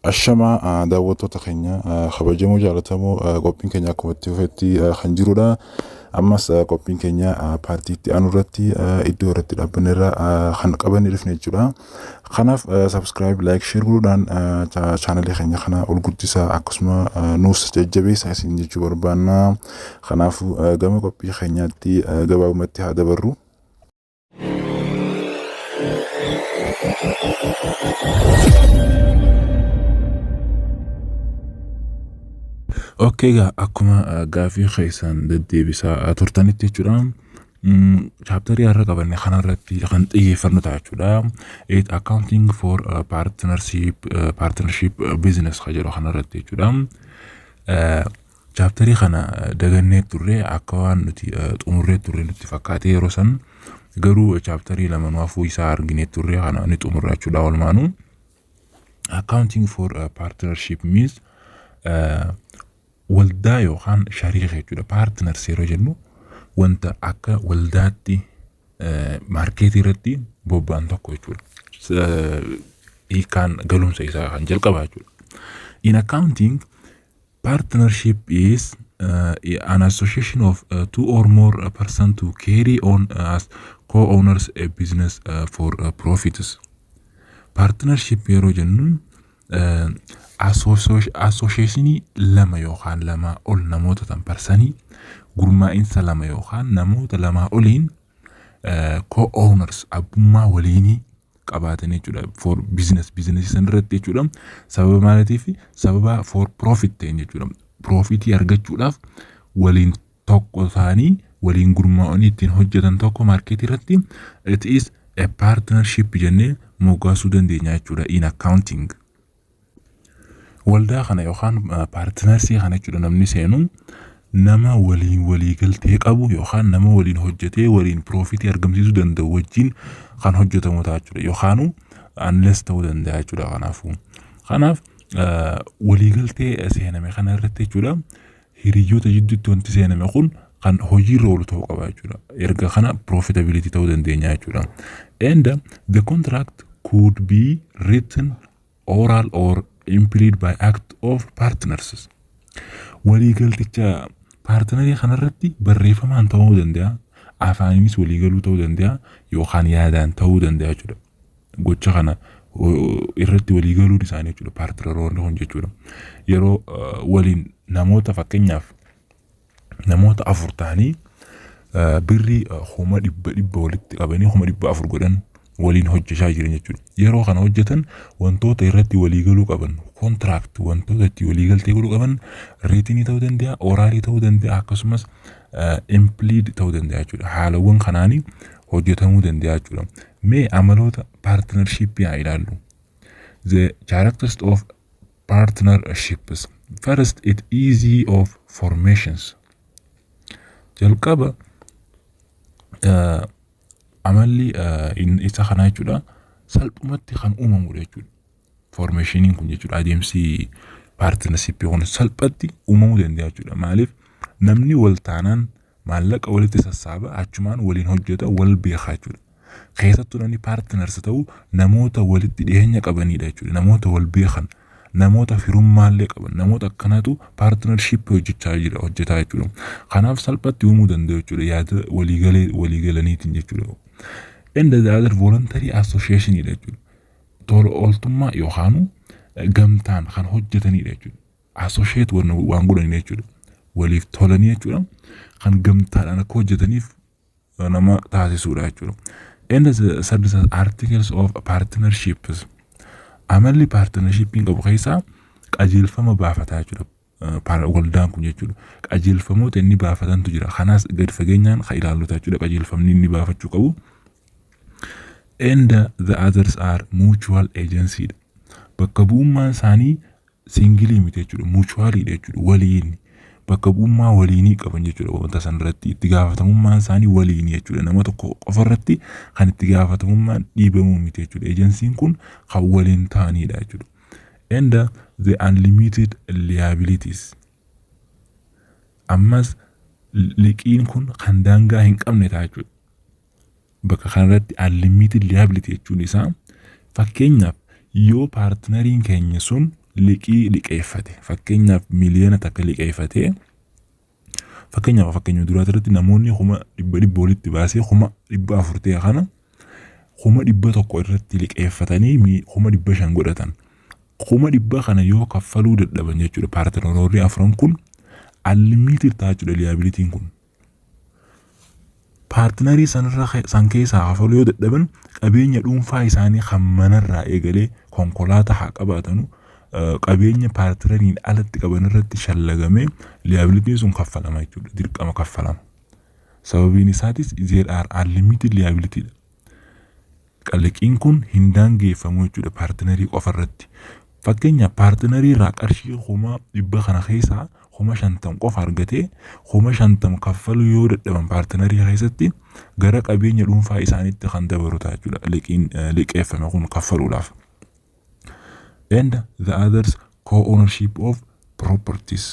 Ashama daawwattoota keenya kabajamoo jaalatamoo qophiin keenya akkuma itti fufetti kan jirudha. Ammas qophiin keenya paartiitti aanurratti iddoo irratti dhaabbanneerra kan qabanne dhufne jechuudha. Kanaaf subscribe, like, share godhuudhaan chaanalii keenya kana ol guddisaa akkasuma nuus jajjabeessaa isin jechuu barbaanna. Kanaafuu gama qophii keenyaatti gabaabumatti haa dabarru. Okay, akkuma gaafii keessan deddeebisaa turtanitti jechuudha. Chapterii har'a qabanne kanarratti kan xiyyeeffannu ta'a jechuudha. Accounting for partnership business jedhu kanarratti jechuudha. Chapterii kana dagannee turre akka waan nuti xumurree turre nutti fakkaatee yeroo san garuu chapterii lama nuufuu isaa arginee turre kana ni xumurra jechuudha walumaanuu. Accounting for partnership means waldaa yookaan shariika jechuudha. Partners yeroo jennu wanta akka waldaatti markeetii irratti bobba'an tokko jechuudha. Hiikaan galumsa isaa kan jalqabaa jechuudha. In accounting, partnership is an association of two or more persons to carry on as co-owners a business for profits. Partnership yeroo jennu associationii lama yookaan lama ol namoota tan persanii gurmaa'insa lama yookaan namoota lama oliin co-owners abbummaa waliinii qabaatan jechuudha. For business san irratti jechuudha. Sababa maaliitiif sababa for profit ta'een jechuudha. Profitii argachuudhaaf waliin tokko ta'anii waliin gurmaa'anii ittiin hojjetan tokko markeetii irratti it is a partnership jennee moggaasuu dandeenya jechuudha in accounting. Waldaa kana yookaan partnersii kana jechuudha namni seenu nama waliin waliigaltee qabu yookaan nama waliin hojjetee waliin profitii argamsiisuu danda'u wajjin kan hojjetamu ta'a jechuudha yookaan unless ta'uu danda'a jechuudha. Kanaaf waliigaltee seename kana irratti jechuudha hiriyyoota jidduutti wanti seename kun kan hojiirra oolu ta'uu qaba jechuudha. Erga kana profitability ta'uu dandeenya jechuudha. And the contract could be written, oral or implied by act of partners. Waliigalticha partnerii kanarratti barreeffamaan ta'uu danda'a, afaaninis waliigaluu ta'uu danda'a yookaan yaadaan ta'uu danda'a jechuudha. Gocha kana irratti waliigaluun isaanii jechuudha partneroonni kun jechuudha. Yeroo waliin namoota fakkeenyaaf namoota 4 ta'anii birrii 100 walitti qabanii 400 godhan waliin hojjechaa jiran jechuudha. Yeroo kana hojjetan wantoota irratti waliigaluu qaban contract wantoota itti waliigaltee godhuu qaban reetinii ta'uu danda'a, oraalii ta'uu danda'a akkasumas implied ta'uu danda'a jechuudha. Haalawwan kanaanii hojjetamuu danda'a jechuudha. Mee amaloota partnership yaa ilaallu. The characters of partnerships. First, it easy of formations. Jalqaba amalli isa kana jechuudha salphumatti kan uumamu jechuudha. Formationiin kun jechuudha adeemsi partnership kun salphatti uumamuu danda'a jechuudha. Maaliif namni wal taanaan maallaqa walitti sassaaba achumaan waliin hojjeta wal beekaa jechuudha. Keessattuu namni partners ta'u namoota walitti dhiyeenya qabanidha jechuudha. Namoota wal beekan, namoota firummaallee qaban, namoota akkanatu partnership hojjetaa jechuudha. Kanaaf salphatti uumuu danda'u jechuudha yaada waliigalaniitiin jechuudha. And the other voluntary association jechuudha. Tola ooltummaa yookaan gamtaan kan hojjetanidha jechuudha. Associate waan godhanii jechuudha. Waliif tolanii jechuudha. Kan gamtaadhaan akka hojjetaniif nama taasisuudha jechuudha. And the third articles of partnerships. Amalli partnershipiin qabu keessaa qajeelfama baafataa jechuudha. Waldaan kun jechuudha. Qajeelfamoota inni baafatantu jira. Kanaas gad fageenyaan kan ilaalluta jechuudha qajeelfamni inni baafachuu qabu. And the others are mutual agency. Bakka bu'ummaan isaanii singilii miti jechuudha. Mutualii jechuudha. Waliin. Bakka bu'ummaa waliinii qaban jechuudha. Wanta san irratti itti gaafatamummaan isaanii waliinii jechuudha. Nama tokko qofa irratti kan itti gaafatamummaan dhiibamuu miti jechuudha. Agensiin kun kan waliin ta'anidha jechuudha. And the unlimited liabilities. Ammas liqiin kun kan daangaa hin qabne ta'a jechuudha. Bakka kanarratti unlimited liability jechuun isaa fakkeenyaaf yoo partneriin keenya sun liqii liqeeffate fakkeenyaaf miliyoona takka liqeeffate fakkeenya duraa irratti namoonni kuma dhibba walitti baasee kuma 400 ta'e kana kuma 100 irratti liqeeffatanii kuma 500 godhatan kuma 100 kana yoo kaffaluu dadhaban jechuudha paartinaroonni afran kun unlimited ta'a jechuudha liabilitiin kun paartinarii san keessaa kaffaluu yoo dadhaban qabeenya dhuunfaa isaanii kan manarraa eegalee konkolaataa haa qabaatanu qabeenya paartinariin alatti qaban irratti shallagame liabilitiin sun kaffalama jechuudha dirqama kaffalama sababiin isaatis there are unlimited liability qalqiin kun hin daangeffamu jechuudha paartinarii qofa irratti fakkeenya paartinarii irraa qarshii kuma 100 kana keessaa kuma 50 qofa argatee kuma 50 kaffalu yoo dadhaban paartinarii keessatti gara qabeenya dhuunfaa isaaniitti kan dabalu ta'a jechuudha liqeeffame kun kaffaluudhaaf and the others co-ownership of properties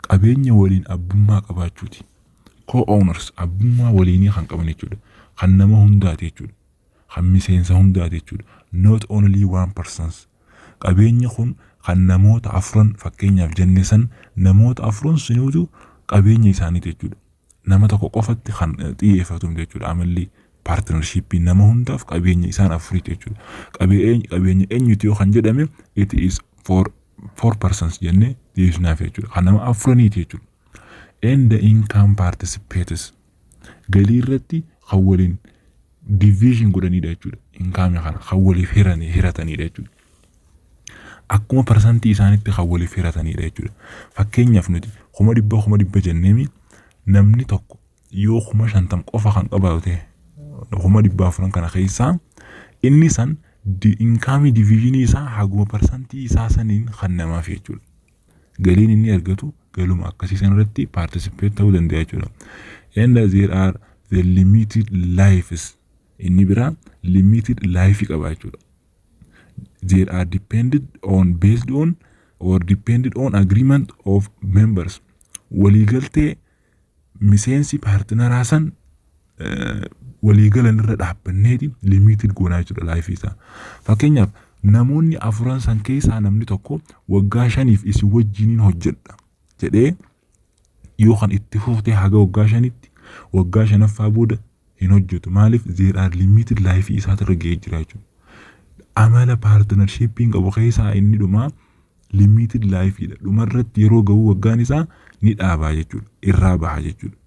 qabeenya waliin abbummaa qabaachuuti co-owners abbummaa waliinii kan qaban jechuudha kan nama hundaati jechuudha kan miseensa hundaati jechuudha not only one persons qabeenya kun kan namoota afran fakkeenyaaf jenne san namoota afran sunuutu qabeenya isaaniiti jechuudha nama tokko qofatti kan xiyyeeffatu jechuudha amalli partnership nama hundaaf qabeenya isaan afuriiti jechuudha qabeenya eenyuti yoo kan jedhame it is for 4 persons jenne dhiyeessuudhaaf jechuudha kan nama afraniiti jechuudha and the income participators galii irratti kan waliin division godhanidha jechuudha income kana kan waliif hiratanidha jechuudha akkuma persantii isaanitti kan waliif hiratanidha jechuudha fakkeenyaaf nuti kuma 100 jenneemi namni tokko yoo kuma 50 qofa kan qabaate kuma 400 kana keessaa inni san income division isaa haguma persantii isaa saniin kan namaaf jechuudha galiin inni argatu galuma akkasii san irratti participate ta'uu danda'a jechuudha and there are the limited lives inni bira limited life qaba jechuudha they are based on agreement of members waliigaltee miseensi paartinaraa san waliigalan irra dhaabbanneeti limited goonaa jechuudha life isaa fakkeenyaaf namoonni afuran san keessaa namni tokko waggaa 5 isin wajjiniin hojjedha jedhee yoo kan itti fuftee haga waggaa 5tti waggaa 5ffaa booda hin hojjetu maaliif there are limited life isaa irra ga'ee jira jechuudha amala partnershipin qabu keessaa inni dhuma limited life idha dhumarratti yeroo ga'u waggaan isaa ni dhaabaa jechuudha irraa baha jechuudha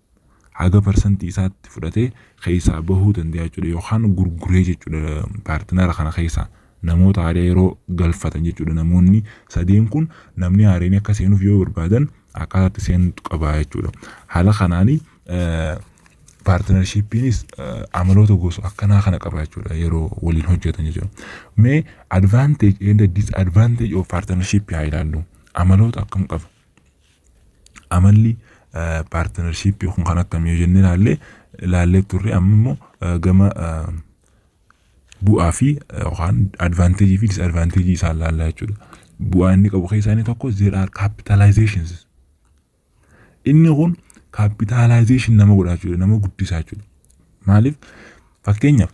haga persantii isaatti fudhatee keessaa bahuu danda'a jechuudha yookaan gurguree jechuudha paartinara kana keessaa namoota haaraa yeroo galfatan jechuudha namoonni sadeen kun namni haareen akka seenuuf yoo barbaadan akkaataa seenuu qaba jechuudha haala kanaanii partnershipinis amaloota gosa akkanaa kana qaba jechuudha yeroo waliin hojjetan jechuudha mee advantage and disadvantage of partnership yaa ilaallu amaloota akkam qaba amalli partnership kun kan akkamii jennee ilaallee turre ammoo gama bu'aa fi yookaan advantage fi disadvantage isaa ilaallaa jechuudha bu'aa inni qabu keessaa inni tokko there are capitalizations inni kun capitalization nama godhaa jechuudha nama guddisaa jechuudha maaliif fakkeenyaaf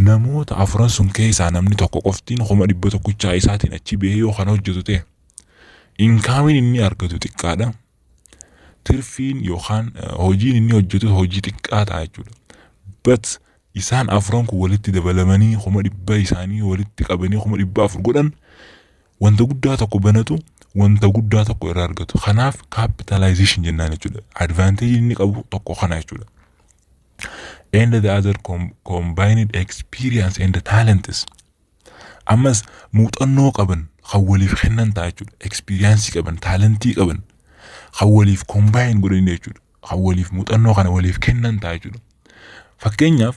namoota afuran sun keessaa namni tokko qoftiin kuma 100 isaatiin achi bahee yoo kan hojjetu ta'e income inni argatu xiqqaadha tirfiin yookaan hojiin inni hojjetu hojii xiqqaa ta'a jechuudha but isaan afuran kun walitti dabalamanii kuma 100 isaanii walitti qabanii kuma 400 godhan wanta guddaa tokko banatu wanta guddaa tokko irraa argatu kanaaf capitalization jennaan jechuudha advantage inni qabu tokko kana jechuudha and the other combined experience and talents ammas muuxannoo qaban kan waliif kennan ta'a jechuudha experience qaban talentii qaban kan waliif combine godhanii jechuudha kan waliif muuxannoo kana waliif kennan ta'a jechuudha fakkeenyaaf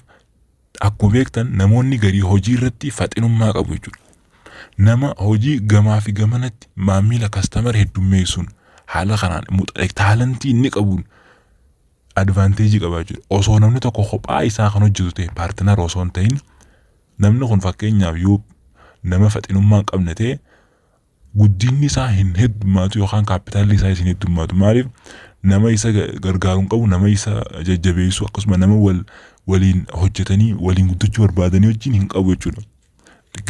akkuma beektan namoonni garii hojii irratti faxinummaa qabu jechuudha nama hojii gamaa fi gamanatti maamila customer heddummeessuun haala kanaan talentii inni qabuun advantage qaba jechuudha osoo namni tokko kophaa isaa kan hojjetu ta'e partner osoo hin ta'in namni kun fakkeenyaaf yoo nama faxinummaa hin qabne ta'e guddinni isaa hin heddummaatu yookaan kaapitaalli isaa hin heddummaatu maaliif nama isa gargaaruun qabu nama isa jajjabeessu akkasuma nama waliin hojjetanii waliin guddachuu barbaadanii wajjin hin qabu jechuudha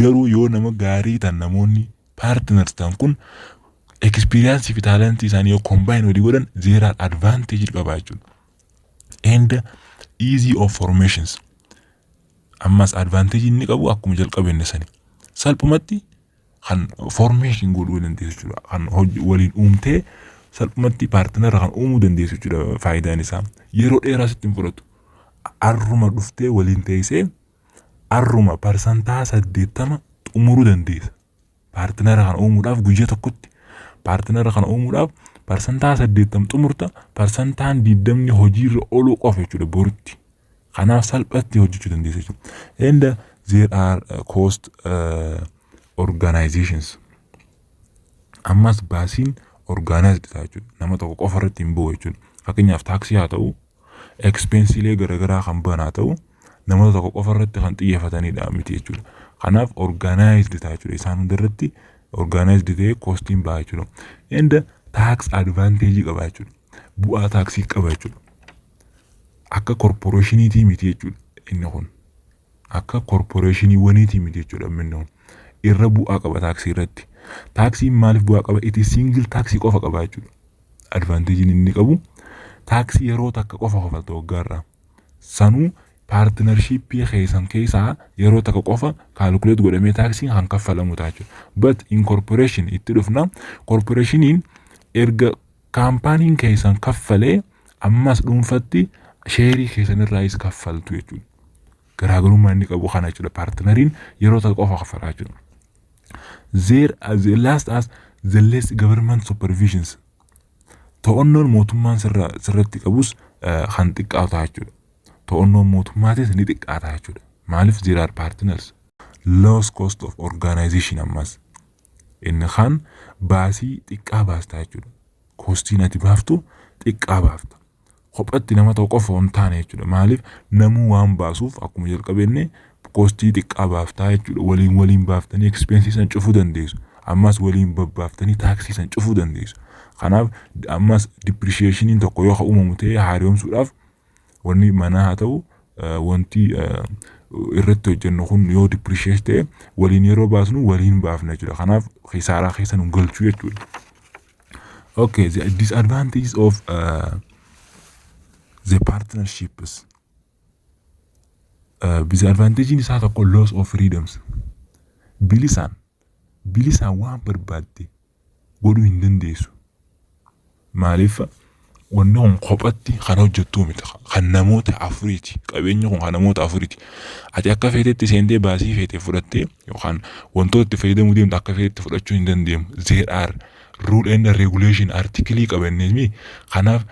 garuu yoo nama gaarii tan namoonni partners ta'an kun experience fi talent isaanii yoo combine walii godhan there are advantage qaba jechuudha. And easy of formations. Ammas advantage inni qabu akkuma jalqabenne sani. Salphumatti kan formation godhuu dandeessu jechuudha. Kan waliin uumtee salphumatti partner kan uumuu dandeessu jechuudha faayidaan isaa. Yeroo dheeraa sitti hin fudhatu. Arruma dhuftee waliin teessee arruma parsantaa 80 xumuruu dandeessa. Partner kan uumuudhaaf guyyaa tokkotti partner kan uumuudhaaf parsantaa 80 xumurta, parsantaan 20 hojiirra ooluu qofa jechuudha borutti. Kanaaf salphatti hojjechuu dandeessa jechuudha. And there are cost organizations. Ammas baasiin organized ta'a jechuudha. Nama tokko qofa irratti hin bu'u jechuudha. Fakkeenyaaf taaksii haa ta'u, expensiilee garaagaraa kan bahan haa ta'u, nama tokko qofa irratti kan xiyyeeffatanidha miti jechuudha. Kanaaf organized ta'a jechuudha. Isaan hundarratti organized ta'ee kostiin baha jechuudha. And tax advantage qaba jechuudha. Bu'aa taaksii qaba jechuudha. Akka corporationiitii miti jechuudha inni kun. Akka corporationiiwwaniitii miti jechuudha inni kun. Irra bu'aa qaba taaksii irratti. Taaksiin maaliif bu'aa qaba? It is single taaksii qofa qaba jechuudha. Advantagein inni qabu taaksii yeroo takka qofa kafalta waggaarraa. Sanuu partnershipii keessan keessaa yeroo takka qofa calculate godhamee taaksiin kan kaffalamu ta'a jechuudha. But in corporation itti dhufna corporationiin erga kaampaaniin keessan kaffalee ammas dhuunfatti sheerii keessan irraayis kaffaltu jechuudha. Garaagarummaa inni qabu kana jechuudha. Partneriin yeroo takka qofa kaffalaa jechuudha. There as the last as the less government supervisions. To'annoon mootummaan sirratti qabus kan xiqqaata jechuudha. To'annoon mootummaatis ni xiqqaata jechuudha. Maaliif there are partners. Lowest cost of organization ammas. Inni kan baasii xiqqaa baasta jechuudha. Kostiin ati baaftu xiqqaa baafta. Kophatti nama tokko qofa hin taane jechuudha. Maaliif namuu waan baasuuf akkuma jalqabenne kostii xiqqaa baaftaa jechuudha. Waliin baaftanii expenses san cufuu dandeessu. Ammas waliin babbaaftanii taaksii san cufuu dandeessu. Kanaaf ammas depreciationiin tokko yoo uumamu ta'e haaromsuudhaaf wanni manaa haa ta'u wanti irratti hojjennu kun yoo depreciate ta'e waliin yeroo baasnu waliin baafna jechuudha. Kanaaf kisaaraa keessa nu galchuu jechuudha. Okay, the disadvantages of the partnerships. Disadvantagein isaa tokko loss of freedoms. Bilisaan waan barbaadde godhuu hin dandeessu. Maaliif wanni kun kophatti kan hojjettu miti. Kan namoota afuriiti. Qabeenyi kun kan namoota afuriiti. Ati akka feetetti seentee baasii feetee fudhattee yookaan wantoota itti fayyadamuu deemtu akka feetetti fudhachuu hin dandeemu. There are rule and regulation article qabannee kanaaf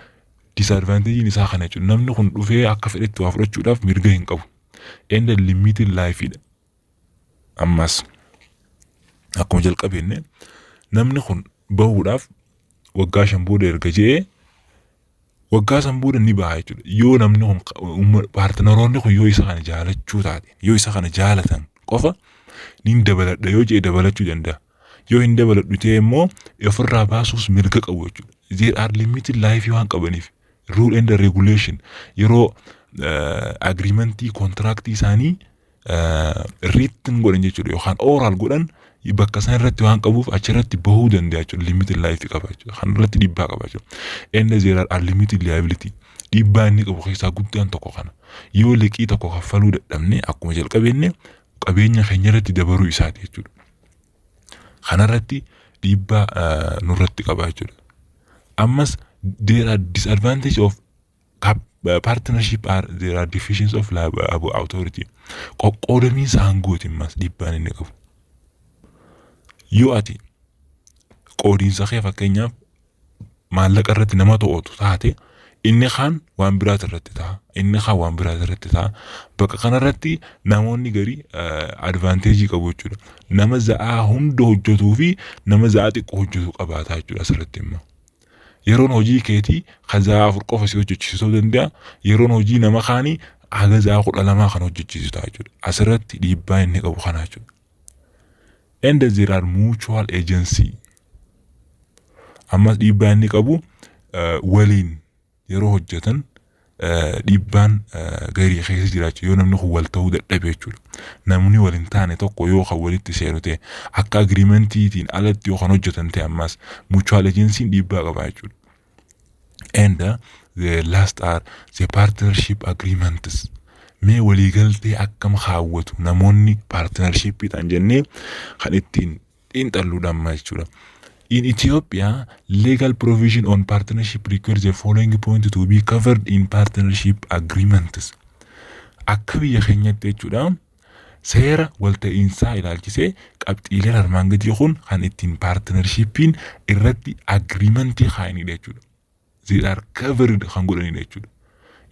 disadvantagein isaa kana jechuudha. Namni kun dhufee akka fedhetti waa fudhachuudhaaf mirga hin qabu. And limited life dha. Ammas akkuma jalqabenne namni kun bahuudhaaf waggaa 5 booda erga jee waggaa 5 booda ni baha jechuudha. Yoo namni kun partneroonni kun yoo isa kana jaalachuu taate yoo isa kana jaalatan qofa ni dabaladha yoo jee dabalachuu danda'a. Yoo hin dabaladhu ta'e immoo ofirraa baasuus mirga qabu jechuudha. There are limited life waan qabaniif rule and regulation yeroo agreementii contractii isaanii written godhan jechuudha yookaan oral godhan bakka isaan irratti waan qabuuf achirratti bahuu danda'a jechuudha. Limited life qaba jechuudha. Kan irratti dhiibbaa qaba jechuudha. And there are unlimited liability. Dhiibbaa inni qabu keessaa guddaan tokko kana. Yoo liqii tokko kaffaluu dadhabne akkuma jalqabenne qabeenya keenya irratti dabaruu isaati jechuudha. Kanarratti dhiibbaa nurratti qaba jechuudha. Ammas there are disadvantage of partnership are there are deficiencies of authority. Qoqqoodamiinsa aangootiin mas dhiibbaan inni qabu. Yoo ati qoodiinsa kee fakkeenyaaf maallaqa irratti nama to'atu taate inni kaan waan biraat irratti ta'a. Inni kaan waan biraat irratti ta'a. Bakka kanarratti namoonni garii advantage qabu jechuudha. Nama za'aa hunda hojjetuu fi nama za'aa xiqqoo hojjetu qabaataa jechuudha asirratti immoo. Yeroon hojii keetii za'aa 4 qofa si hojjechiisuu danda'a. Yeroon hojii nama kaanii haga za'aa 12 kan hojjechiisu ta'a jechuudha. Asirratti dhiibbaa inni qabu kana jechuudha. And there are mutual agency. Ammas dhiibbaa inni qabu waliin yeroo hojjetan dhiibbaan garii keessa jiraachuu yoo namni kun wal ta'uu dadhabe jechuudha. Namni wal hin taane tokko yoo kan walitti seenu ta'e akka agreementiitiin alatti yoo kan hojjetan ta'e ammas mutual agency'n dhiibbaa qaba jechuudha. And the last are the partnership agreements. Mee waliigaltee akkam kaawwatu namoonni partnershipidhaan jennee kan ittiin xiinxalluudhaan jechuudha. In Ethiopia, legal provision on partnership requires the following point to be covered in partnership agreements. Akka biyya keenyatti jechuudha seera walta'iinsaa ilaalchisee qabxiileen armaan gadii kun kan ittiin partnershipiin irratti agreementii kaa'anidha jechuudha. They are covered kan godhanidha jechuudha.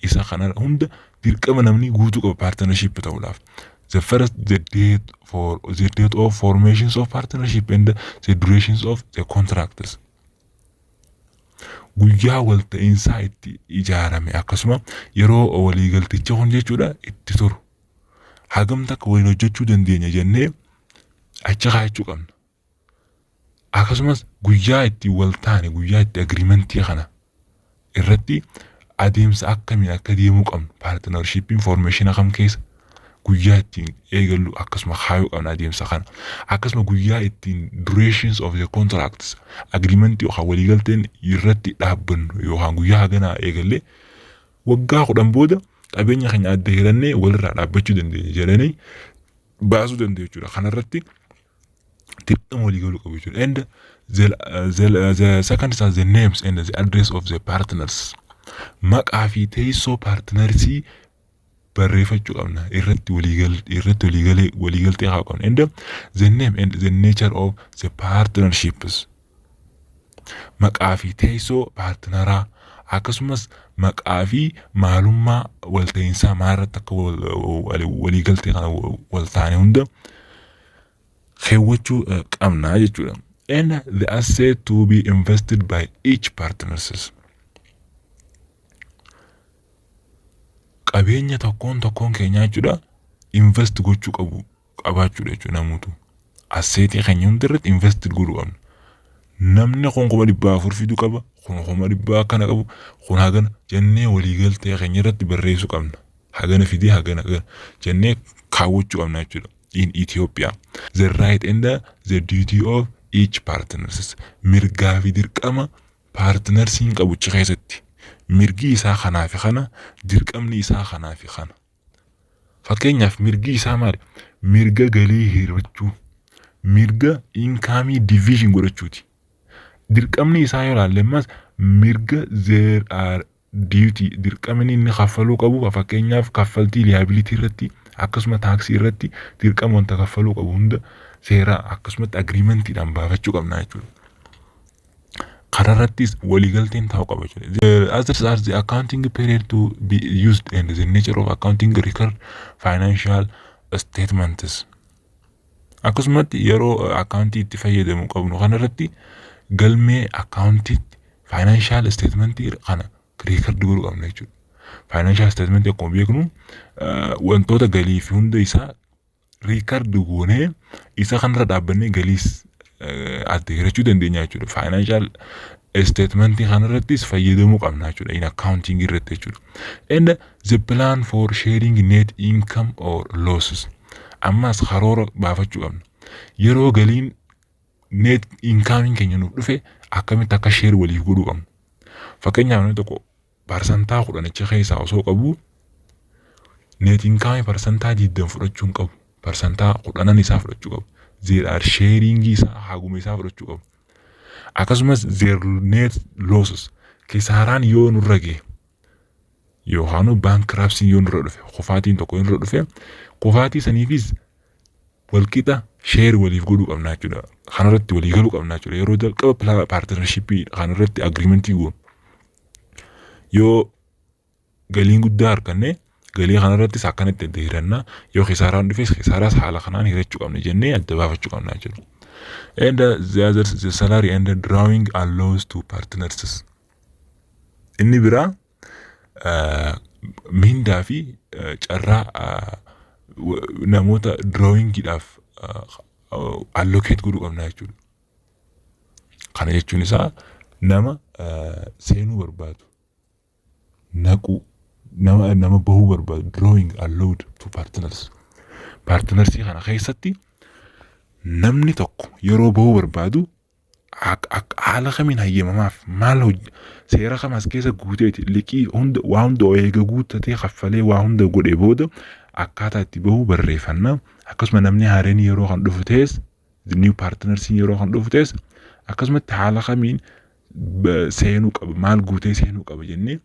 Isa kana hunda dirqama namni guutuu qaba partnership ta'uudhaaf. The first, the date of formations of partnership and the durations of the contracts. Guyyaa walta'iinsaa itti ijaarame akkasuma yeroo waliigalticha kun jechuudha itti turu. Hagam takka waliin hojjechuu dandeenya jennee achi kaa'achuu qabna. Akkasumas guyyaa itti wal taane guyyaa itti agreementii kana irratti adeemsa akkamiin akka deemuu qabnu partnership information akkam keessa guyyaa ittiin eegallu akkasuma kaayuu qabna adeemsa kana. Akkasuma guyyaa ittiin durations of the contracts agreement yookaan waliigalteen irratti dhaabbannu yookaan guyyaa haganaa eegallee waggaa 10 booda qabeenya keenya adda hirannee walirraa dhaabbachuu dandeenya jedhanii baasuu dandeenya jechuudha. Kanarratti dirqama waliigaluu qabu jechuudha. And the second is the names and the address of the partners. Maqaa fi teessoo partnersii barreeffachuu qabna irratti waliigaltee haa qabna. And the name and the nature of the partnerships. Maqaa fi teessoo partneraa akkasumas maqaa fi maalummaa walta'iinsaa maalirratti akka waliigaltee kana wal taane hunda keewwachuu qabna jechuudha. And the asset to be invested by each partners. Qabeenya tokkoon keenya jechuudha invest gochuu qabaachuudha jechuudha namuutu. Asseetii keenya hundarratti invest godhuu qabna. Namni kun 400 fiduu qaba, kun 100 kana qabu, kun hagana jennee waliigaltee keenya irratti barreessuu qabna. Hagana fidee hagana jennee kaawwachuu qabna jechuudha. In Ethiopia, the right and the duty of each partners. Mirgaa fi dirqama partnersiin qabu keessatti. Mirgi isaa kanaa fi kana, dirqamni isaa kanaa fi kana. Fakkeenyaaf mirgi isaa maali? Mirga galii hirachuu, mirga income division godhachuuti. Dirqamni isaa yoo ilaalle ammas mirga there are duty dirqamni inni kaffaluu qabu fakkeenyaaf kaffaltii liability irratti akkasuma taaksii irratti dirqama wanta kaffaluu qabu hunda seera akkasumatti agreementiidhaan baafachuu qabna jechuudha. Kanarrattis waliigalteen ta'uu qaba jechuudha. The others are the accounting period to be used and the nature of accounting record financial statements. Akkasumatti yeroo accountii itti fayyadamuu qabnu kanarratti galmee accountii financial statement kana record godhuu qabna jechuudha. Financial statement akkuma beeknu wantoota galii fi hunda isaa record goonee isa kanarra dhaabbannee galiis adda hirachuu dandeenya jechuudha. Financial statement kanarrattis fayyadamuu qabna jechuudha in accounting irratti jechuudha. And the plan for sharing net income or losses. Ammas karoora baafachuu qabna. Yeroo galiin net income keenya nuuf dhufe akkamitti akka share waliif godhuu qabna. Fakkeenyaaf namni tokko parsantaa 10 keessaa osoo qabu net income parsantaa 20 fudhachuu hin qabu. Parsantaa 10 isaa fudhachuu qabu. There are sharing isaa haguma isaa fudhachuu qabu. Akkasumas there net losses kisaaraan yoo nurra ga'e yookaan bankruptcy yoo nurra dhufe kufaatiin tokko yoo nurra dhufe kufaatii saniifis walqixa share waliif godhuu qabna jechuudha. Kanarratti walii galuu qabna jechuudha. Yeroo jalqaba partnership kanarratti agreementii goonu yoo galiin guddaa arganne galii kanarrattis akkanatti adda hiranna yoo kisaaraan dhufes kisaaraas haala kanaan hirachuu qabna jennee adda baafachuu qabna jechuudha. And the others, the salary and the drawing allows to partners. Inni biraa mindaa fi carraa namoota drawingidhaaf allocate godhuu qabna jechuudha. Kana jechuun isaa nama seenuu barbaadu naquu nama bahuu barbaadu drawing allowed to partners. Partnersii kana keessatti namni tokko yeroo bahuu barbaadu haala kamiin hayyamamaaf maal seera kamas keessa guuteeti liqii waa hunda eega guuttatee kaffalee waa hunda godhee booda akkaataa itti bahuu barreeffannaa. Akkasuma namni haareen yeroo kan dhufu ta'es new partners yeroo kan dhufu ta'es akkasumatti haala kamiin seenuu qaba maal guutee seenuu qaba jennee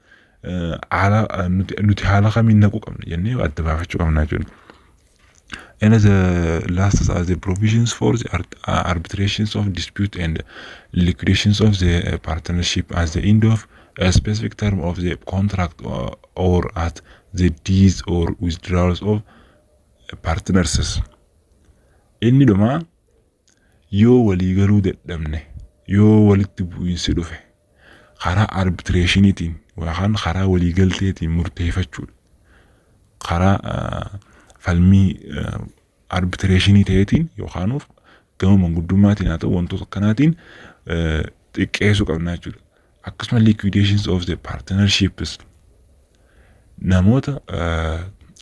haala nuti haala kamiin naquu qabna jennee adda baafachuu qabna jechuudha. And as last as the provisions for the arbitrations of dispute and liquidations of the partnership as the end of a specific term of the contract or at the deeds or withdrawals of partners. Inni dhuma yoo walii galuu dadhabne yoo walitti bu'iinsi dhufe karaa arbitrationitiin yookaan karaa walii galteetiin murteeffachuudha. Karaa falmii arbitrationii ta'eetiin yookaan gama manguddummaatiin haa ta'u wantoota akkanaatiin xiqqeessuu qabna jechuudha. Akkasuma liquidations of the partnerships namoota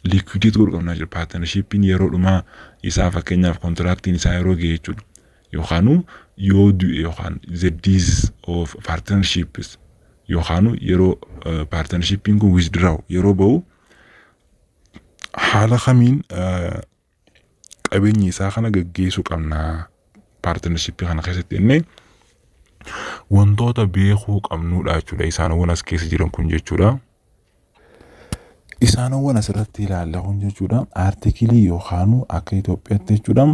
liquidate godhuu qabna jechuudha. Partnershipiin yeroo dhumaa isaa fakkeenyaaf kontiraaktiin isaa yeroo ga'e jechuudha. Yookaan yoo du'e yookaan the deeds of partnerships yookaan yeroo partnershipiin kun withdraw yeroo ba'u haala kamiin qabeenyi isaa kana gaggeessuu qabna partnership kana keessatti jennee wantoota beekuu qabnuudha jechuudha. Isaanowwan as keessa jiran kun jechuudha. Isaanowwan asirratti ilaalla kun jechuudha. Artikilii yookaan akka Itoophiyaatti jechuudha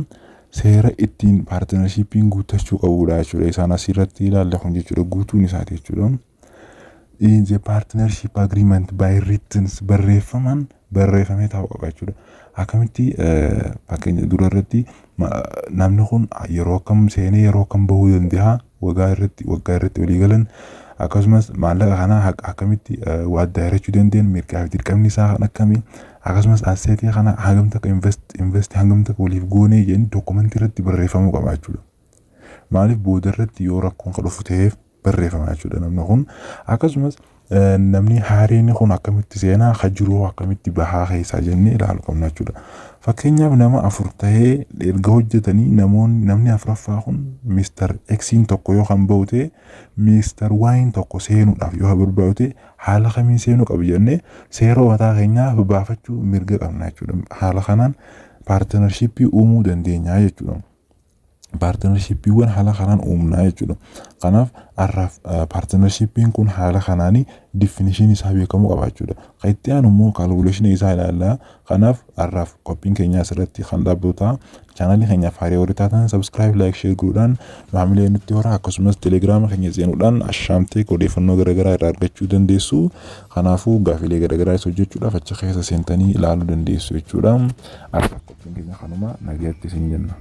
seera ittiin partnershipiin guutachuu qabuudha jechuudha. Isaan asirratti ilaalla kun jechuudha guutuun isaati jechuudha. In the partnership agreement by written barreeffamee taa'u qaba jechuudha. Akkamitti fakkeenya dura irratti namni kun yeroo kam seenee yeroo kam bahuu danda'a waggaa irratti walii galan akkasumas maallaqa kana akkamitti waaddaa hirachuu dandeenyu mirgaa fi dirqamni isaa akkamii akkasumas asseetii kana hangam takka invest hangam takka waliif goonee jenni dookumentii irratti barreeffamuu qaba jechuudha. Maaliif booda irratti yoo rakkoon kan dhufu ta'eef barreeffama jechuudha namni kun. Akkasumas namni haareen kun akkamitti seenaa hajiroo akkamitti bahaa keessaa jennee ilaaluu qabna jechuudha. Fakkeenyaaf nama 4 ta'ee erga hojjetanii namni 4ffaa kun Mr. X'n tokko yoo kan bahu ta'e Mr. Y'n tokko seenuudhaaf yoo barbaadu ta'e haala kamiin seenuu qabu jennee seera mataa keenyaa baafachuu mirga qabna jechuudha. Haala kanaan partnershippii uumuu dandeenya jechuudha. Partnershippiiwwan haala kanaan uumnaa jechuudha. Kanaaf arraaf partnershippiin kun haala kanaanii definition isaa beekamuu qaba jechuudha. Qayitti aanu immoo calculation isaa ilaallaa. Kanaaf arraaf qophiin keenya asirratti kan dhaabbata. Chaanalii keenya Faarii Horii taatan subscribe like share godhuudhaan maamilee nutti hora akkasumas telegram keenya seenuudhaan ashaamtee odeeffannoo garaagaraa irraa argachuu dandeessu. Kanaafuu gaafilee garaagaraa isa hojjechuudhaaf achi keessa seentanii ilaaluu dandeessu jechuudha. Arraaf qophiin keenya kanuma nagaatti isin jenna.